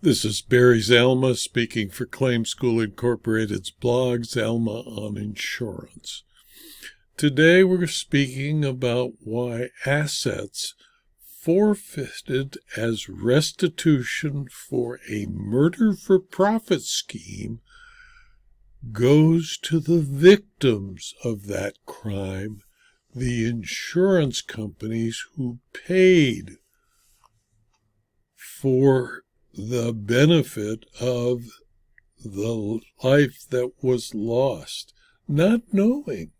This is Barry Zalma speaking for Claim School Incorporated's blog, Zalma on Insurance. Today we're speaking about why assets forfeited as restitution for a murder-for-profit scheme goes to the victims of that crime, the insurance companies who paid for the benefit of the life that was lost, not knowing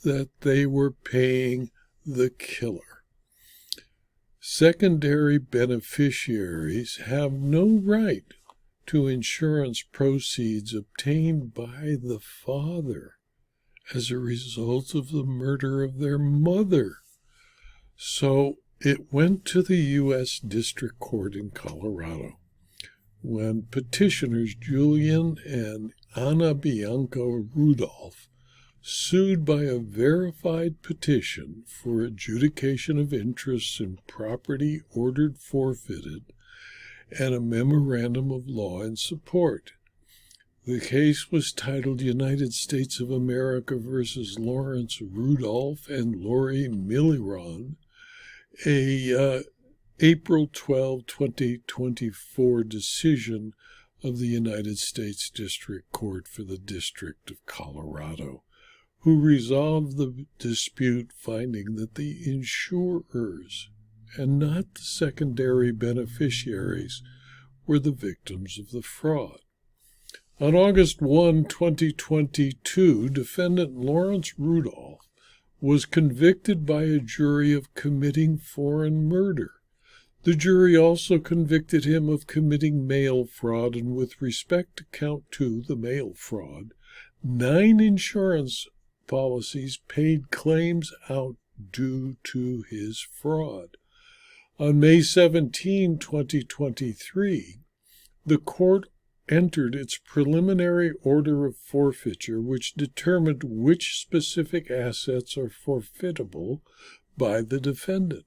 that they were paying the killer. Secondary beneficiaries have no right to insurance proceeds obtained by the father as a result of the murder of their mother. So it went to the U.S. District Court in Colorado when petitioners Julian and AnaBianca Rudolph sued by a verified petition for adjudication of interests in property ordered forfeited and a memorandum of law in support. The case was titled United States of America versus Lawrence Rudolph and Lori Milliron, a April 12, 2024 decision of the United States District Court for the District of Colorado, who resolved the dispute, finding that the insurers and not the secondary beneficiaries were the victims of the fraud. On August 1, 2022, Defendant Lawrence Rudolph was convicted by a jury of committing foreign murder. The jury also convicted him of committing mail fraud, and with respect to count 2, the mail fraud, 9 insurance policies paid claims out due to his fraud. On May 17, 2023, the court entered its preliminary order of forfeiture, which determined which specific assets are forfeitable by the defendant.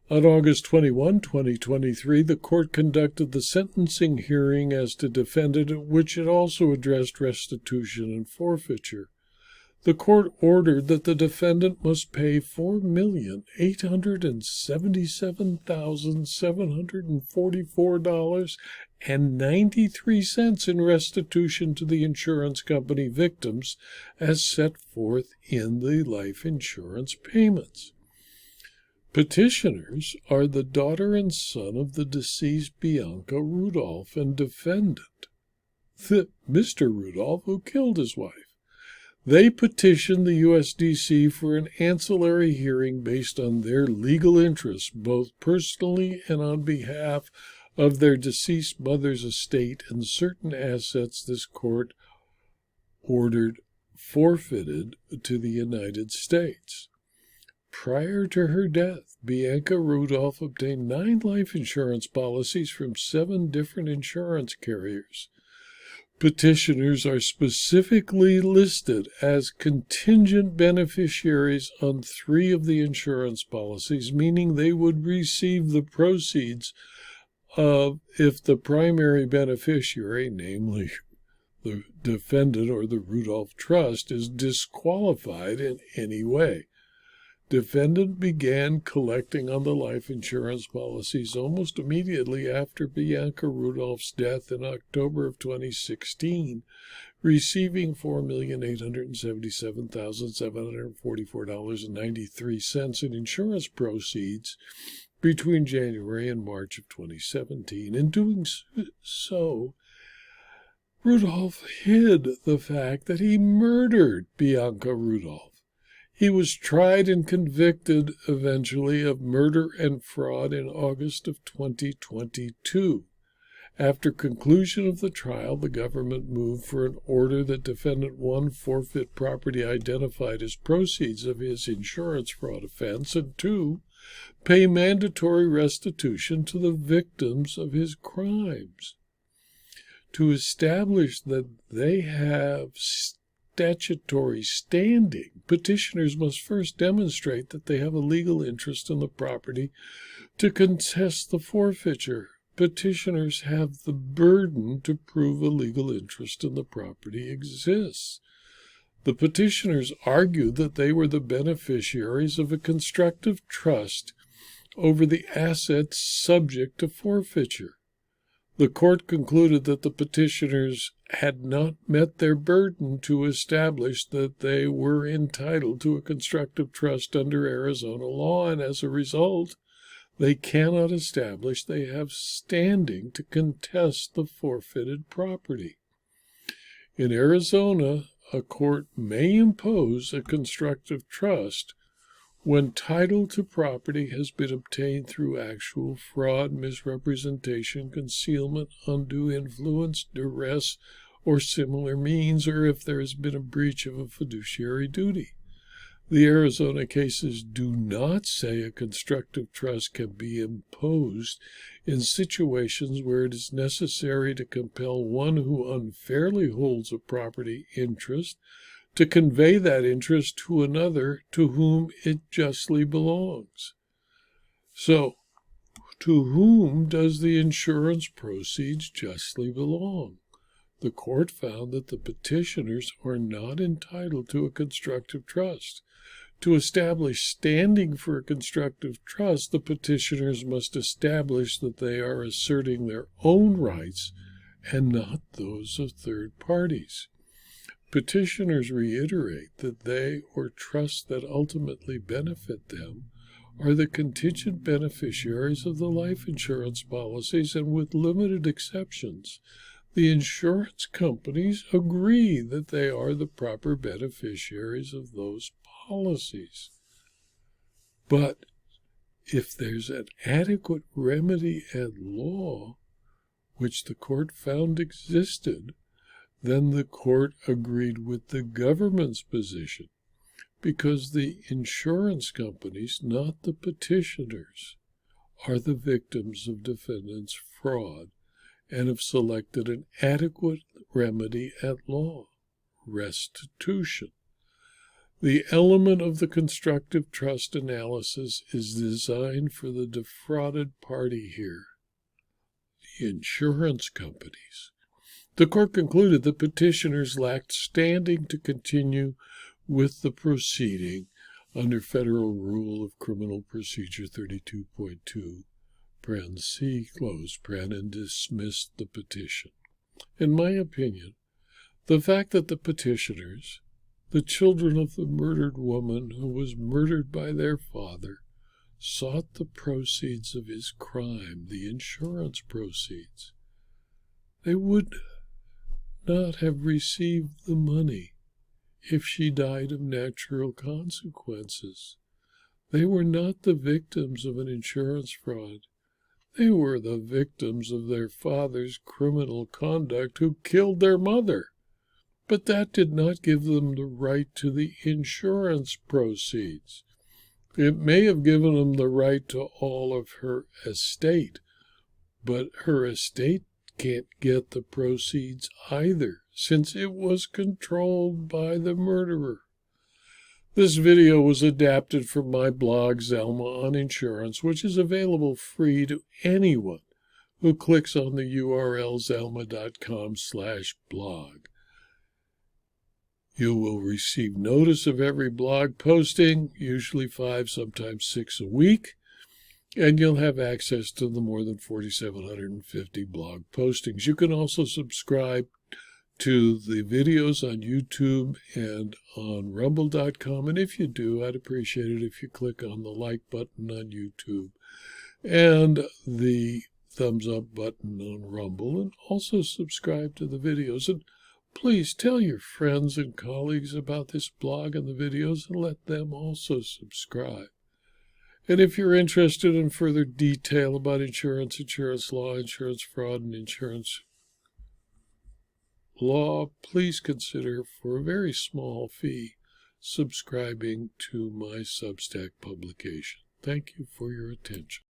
On August 21, 2023, the court conducted the sentencing hearing as to defendant, at which it also addressed restitution and forfeiture. The court ordered that the defendant must pay $4,877,744.93 in restitution to the insurance company victims as set forth in the life insurance payments. Petitioners are the daughter and son of the deceased Bianca Rudolph and defendant, Mr. Rudolph, who killed his wife. They petitioned the USDC for an ancillary hearing based on their legal interests, both personally and on behalf of their deceased mother's estate and certain assets this court ordered forfeited to the United States. Prior to her death, Bianca Rudolph obtained 9 life insurance policies from 7 different insurance carriers. Petitioners are specifically listed as contingent beneficiaries on 3 of the insurance policies, meaning they would receive the proceeds if the primary beneficiary, namely the defendant or the Rudolph Trust, is disqualified in any way. Defendant began collecting on the life insurance policies almost immediately after Bianca Rudolph's death in October of 2016, receiving $4,877,744.93 in insurance proceeds between January and March of 2017. In doing so, Rudolph hid the fact that he murdered Bianca Rudolph. He was tried and convicted eventually of murder and fraud in August of 2022. After conclusion of the trial, the government moved for an order that Defendant 1 forfeit property identified as proceeds of his insurance fraud offense, and 2 pay mandatory restitution to the victims of his crimes. To establish that they have statutory standing, petitioners must first demonstrate that they have a legal interest in the property to contest the forfeiture. petitioners have the burden to prove a legal interest in the property exists. The petitioners argued that they were the beneficiaries of a constructive trust over the assets subject to forfeiture. The court concluded that the petitioners had not met their burden to establish that they were entitled to a constructive trust under Arizona law, and as a result, they cannot establish they have standing to contest the forfeited property. In Arizona, a court may impose a constructive trust when title to property has been obtained through actual fraud, misrepresentation, concealment, undue influence, duress, or similar means, or if there has been a breach of a fiduciary duty. The Arizona cases do not say a constructive trust can be imposed in situations where it is necessary to compel one who unfairly holds a property interest to convey that interest to another to whom it justly belongs. So, to whom does the insurance proceeds justly belong? The court found that the petitioners are not entitled to a constructive trust. To establish standing for a constructive trust, the petitioners must establish that they are asserting their own rights and not those of third parties. Petitioners reiterate that they or trusts that ultimately benefit them are the contingent beneficiaries of the life insurance policies, and with limited exceptions, the insurance companies agree that they are the proper beneficiaries of those policies. But if there's an adequate remedy at law, which the court found existed, then the court agreed with the government's position, because the insurance companies, not the petitioners, are the victims of defendants' fraud and have selected an adequate remedy at law, restitution. The element of the constructive trust analysis is designed for the defrauded party here, the insurance companies. The court concluded that petitioners lacked standing to continue with the proceeding under Federal Rule of Criminal Procedure 32.2, paren C, close paren, and dismissed the petition. In my opinion, the fact that the petitioners, the children of the murdered woman who was murdered by their father, sought the proceeds of his crime, the insurance proceeds, they would not have received the money if she died of natural consequences. They were not the victims of an insurance fraud. They were the victims of their father's criminal conduct who killed their mother. But that did not give them the right to the insurance proceeds. It may have given them the right to all of her estate, but her estate can't get the proceeds either, since it was controlled by the murderer. This video was adapted from my blog, Zelma on Insurance, which is available free to anyone who clicks on the URL zelma.com/blog. You will receive notice of every blog posting, usually 5, sometimes 6 a week, and you'll have access to the more than 4,750 blog postings. You can also subscribe to the videos on YouTube and on rumble.com, and if you do, I'd appreciate it if you click on the like button on YouTube and the thumbs up button on Rumble, and also subscribe to the videos. And please tell your friends and colleagues about this blog and the videos, and let them also subscribe. And if you're interested in further detail about insurance, insurance law, insurance fraud, and insurance law, please consider, for a very small fee, subscribing to my Substack publication. Thank you for your attention.